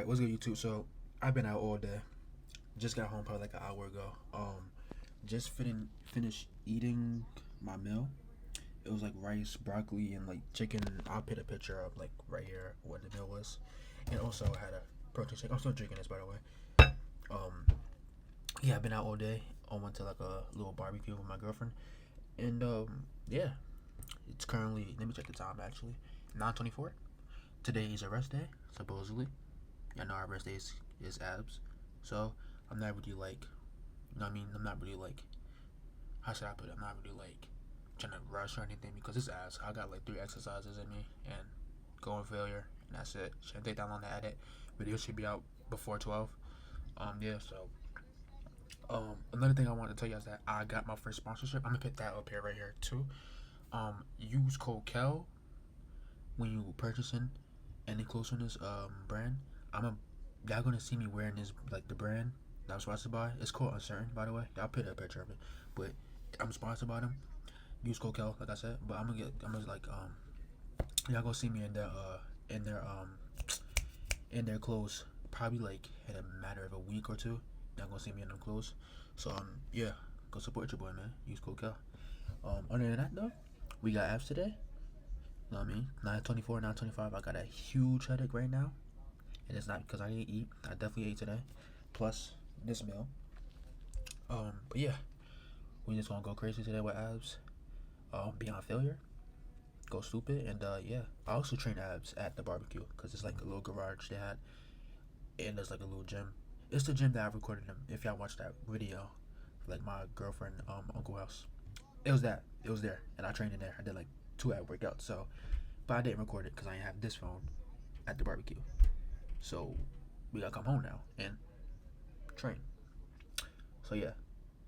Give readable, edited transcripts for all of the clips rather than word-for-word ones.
what's good, YouTube? So I've been out all day. Just got home probably like an hour ago. Just finished eating my meal. It was like rice, broccoli, and like chicken. I'll put a picture up like right here what the meal was, and also I had a protein shake. I'm still drinking this, by the way. Yeah, I've been out all day. I went to like a little barbecue with my girlfriend, and yeah, it's currently. Let me check the time actually. 9:24. Today is a rest day, supposedly. I know our rest day is abs. So I'm not really like, you know what I mean? I'm not really like, how should I put it? I'm not really like trying to rush or anything because it's abs. I got like 3 exercises in me and going failure, and that's it. Shouldn't take that long to edit. Video should be out before 12. Yeah, so another thing I want to tell you is that I got my first sponsorship. I'm gonna put that up here right here too. Use code KEL when you purchasing any clothes from this brand. Y'all gonna see me wearing this, like the brand that I'm sponsored by. It's called Uncertain, by the way. I'll put a picture of it, but I'm sponsored by them. Use code KEL, like I said. But I'm gonna like y'all gonna see me in their clothes probably like in a matter of a week or two. Y'all gonna see me in them clothes. So yeah, go support your boy, man. Use code KEL. Other than that though, we got abs today. You know what I mean? 9:24, 9:25. I got a huge headache right now. And it's not because I didn't eat. I definitely ate today. Plus this meal. But yeah. We just gonna go crazy today with abs. Beyond failure. Go stupid. And yeah. I also train abs at the barbecue. Because it's like a little garage they had. And there's like a little gym. It's the gym that I recorded them. If y'all watched that video. Like my girlfriend, uncle house. It was that. It was there. And I trained in there. I did like 2 ab workouts. So, but I didn't record it because I didn't have this phone at the barbecue. So we gotta come home now and train. So yeah,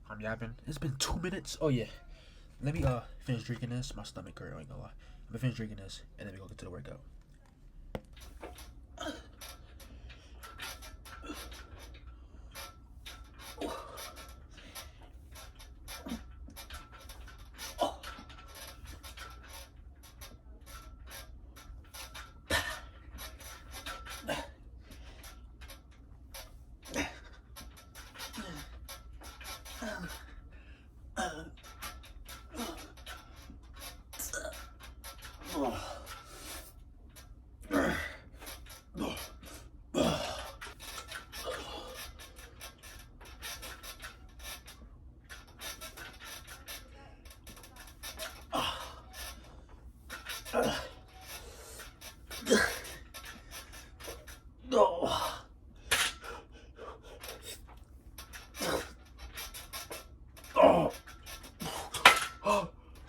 I'm yapping. It's been 2 minutes. Oh yeah, let me finish drinking this. My stomach hurt. I ain't gonna lie. I'm gonna finish drinking this and then we go get to the workout.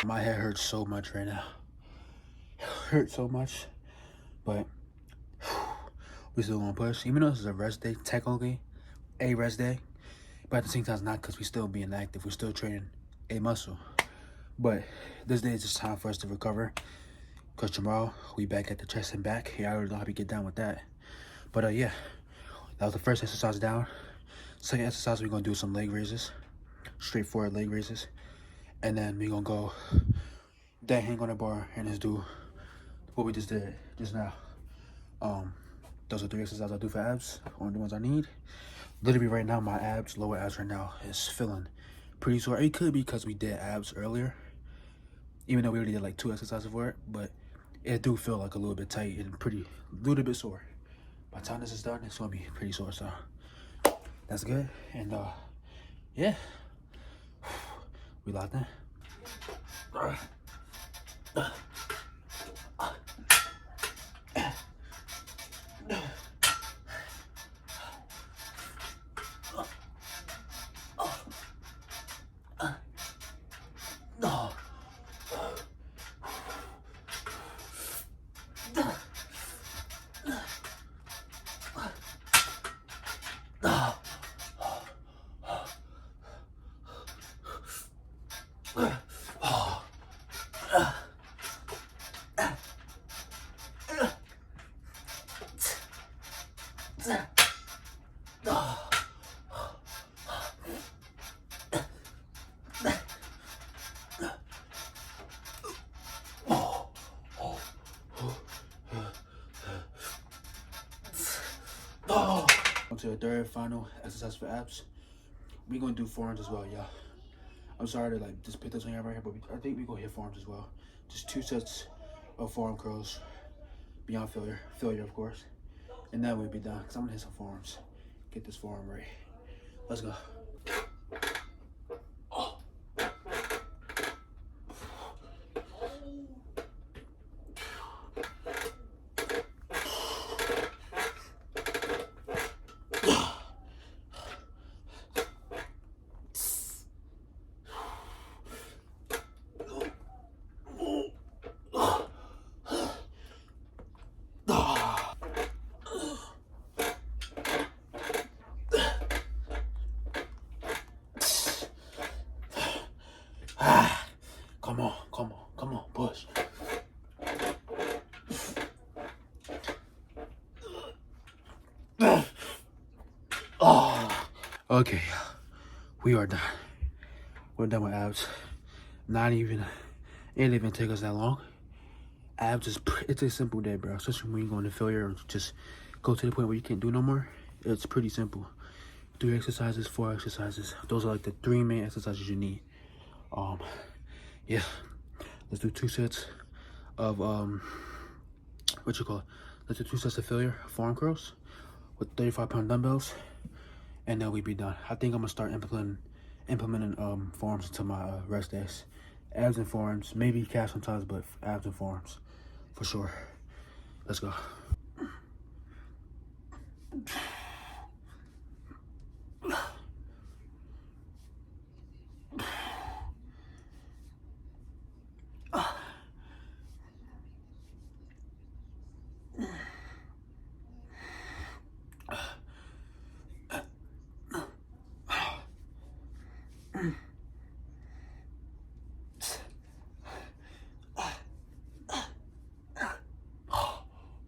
My head hurts so much right now. It hurts so much. But we still gonna push. Even though this is a rest day, technically a rest day. But at the same time it's not because we still being active. We're still training a muscle. But this day is just time for us to recover. Because tomorrow we back at the chest and back. Yeah, I already know how we get down with that. But yeah, that was the first exercise down. Second exercise, we're gonna do some leg raises. Straightforward leg raises. And then we're gonna go dead hang on the bar and just do what we just did just now. Those are 3 exercises I do for abs, only the ones I need. Literally right now, my abs, lower abs right now, is feeling pretty sore. It could be because we did abs earlier, even though we already did like 2 exercises for it, but it do feel like a little bit tight and pretty, little bit sore. By the time this is done, it's gonna be pretty sore, so that's good. And yeah, we locked in. Oh. On to the third final exercise for abs. We're gonna do forearms as well, y'all. I'm sorry to like just put this on y'all right here, but I think we gonna hit forearms as well. Just 2 sets of forearm curls, beyond failure of course, and then we'll be done. Cause I'm gonna hit some forearms, get this forearm right. Let's go. Come on, push. Oh. Okay, we are done. We're done with abs. Not even, it didn't even take us that long. Abs is, it's a simple day, bro. Especially when you're going to failure or just go to the point where you can't do no more. It's pretty simple. 3 exercises, 4 exercises. Those are like the 3 main exercises you need. Yeah. Let's do 2 sets of let's do 2 sets of failure forearm curls with 35-pound dumbbells, and then we be done. I think I'm gonna start implementing forearms into my rest days. Abs and forearms, maybe calves sometimes, but abs and forearms for sure. Let's go.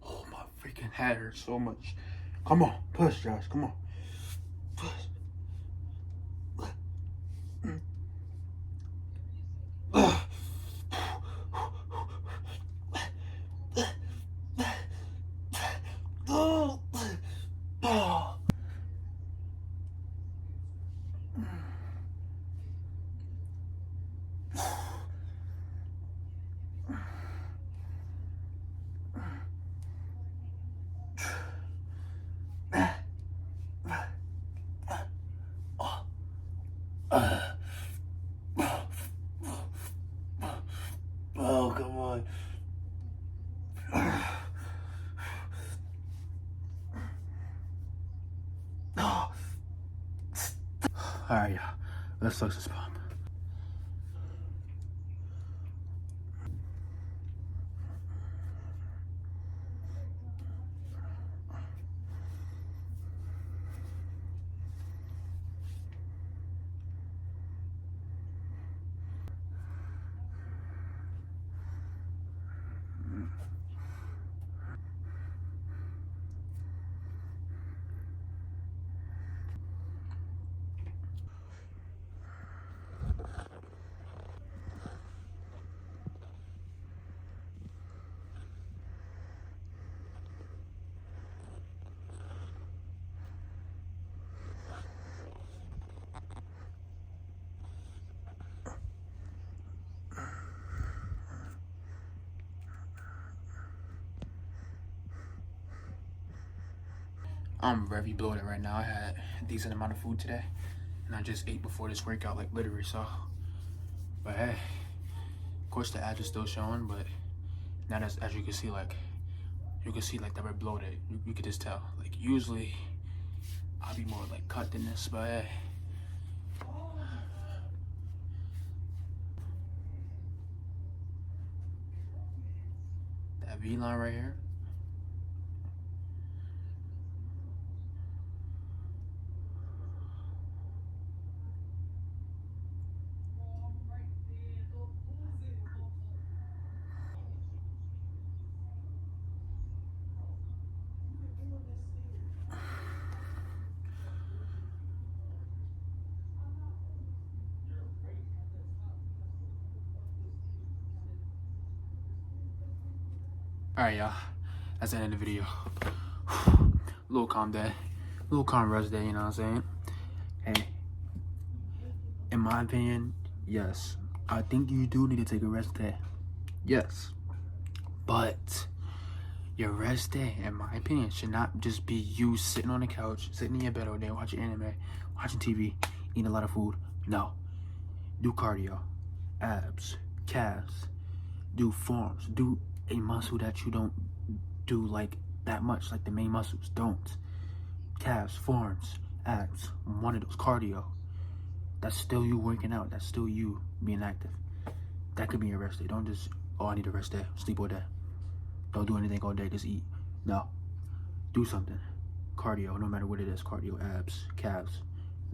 Oh, my freaking head hurts so much. Come on, push, Josh. Come on. Push. Oh, come on. All right, yeah. Let's flex this pump. I'm very bloated right now. I had a decent amount of food today, and I just ate before this workout, like literally. So, but hey, of course the abs is still showing, but now that's, as you can see, like that we're bloated. You could just tell. Like usually, I'll be more like cut than this, but hey. That V line right here. All right, y'all. That's the end of the video. little calm day, little calm rest day. You know what I'm saying? Hey, in my opinion, yes, I think you do need to take a rest day. Yes, but your rest day, in my opinion, should not just be you sitting on the couch, sitting in your bed all day, watching anime, watching TV, eating a lot of food. No, do cardio, abs, calves, do forearms, do a muscle that you don't do like that much, like the main muscles. Don't. Calves, forearms, abs, one of those, cardio. That's still you working out. That's still you being active. That could be your rest day. Don't just, oh, I need a rest day, sleep all day. Don't do anything all day, just eat. No. Do something. Cardio, no matter what it is. Cardio, abs, calves.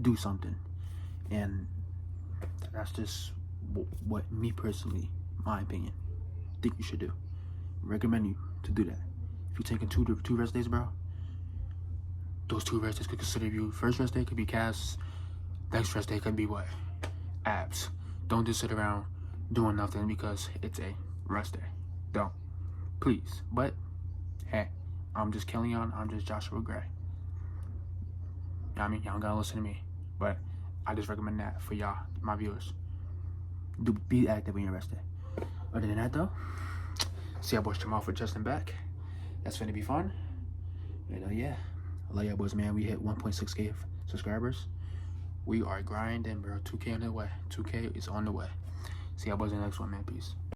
Do something. And that's just what me personally, my opinion, think you should do. Recommend you to do that. If you're taking two rest days, bro, those 2 rest days could consider you. First rest day could be calves. Next rest day could be what? Abs. Don't just sit around doing nothing because it's a rest day. Don't. Please. But, hey, I'm just Kellyon. I'm just Joshua Gray. I mean, y'all gotta listen to me. But I just recommend that for y'all, my viewers. Be active in your rest day. Other than that, though, see y'all boys tomorrow for Justin back. That's gonna be fun. And yeah, I love y'all boys, man. We hit 1.6K subscribers. We are grinding, bro. 2K on the way. 2K is on the way. See y'all boys in the next one, man. Peace.